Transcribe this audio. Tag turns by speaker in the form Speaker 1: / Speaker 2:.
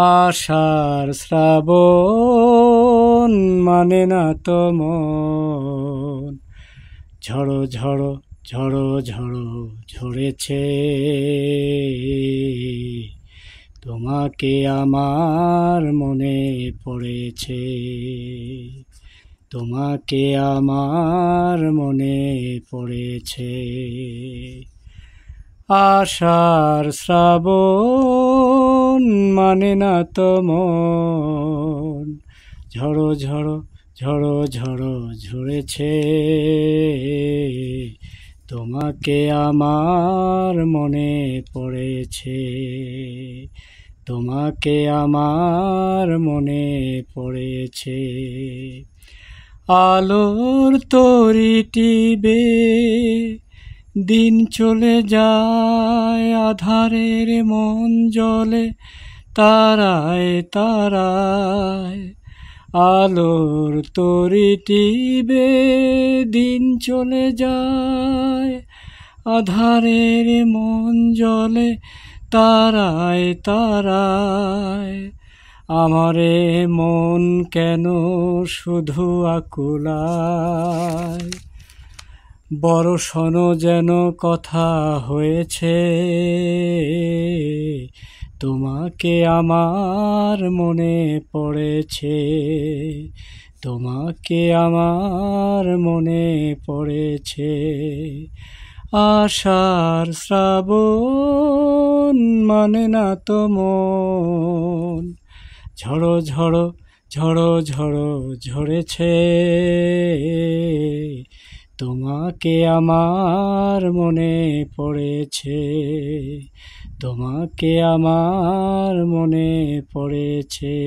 Speaker 1: আষাঢ় শ্রাবণ মানে না তো মন, ঝড়ো ঝড়ো ঝড়ো ঝড়ো ঝরেছে, তোমাকে আমার মনে পড়েছে, তোমাকে আমার মনে পড়েছে। আষাঢ় শ্রাবণ মানে না তো মন, ঝড়ো ঝড়ো ঝড়ো ঝড়ো ঝরেছে, তোমাকে আমার মনে পড়েছে, তোমাকে আমার মনে পড়েছে। আলোর তরি টিবে দিন চলে যায়, আধারের মন জ্বলে তারায় তারায়। আলোর তরি টিবে দিন চলে যায়, আধারের মন জ্বলে তারায় তারায়। আমারে মন কেন শুধু আকুলায়, বড় শোনো যেন কথা হয়েছে, তোমাকে আমার মনে পড়েছে, তোমাকে আমার মনে পড়েছে। আষাঢ় শ্রাবণ মানে না তো মন, ঝড়ো ঝড়ো ঝড়ো ঝড়ো ঝরেছে, তোমাকে আমার মনে পড়েছে, তোমাকে আমার মনে পড়েছে।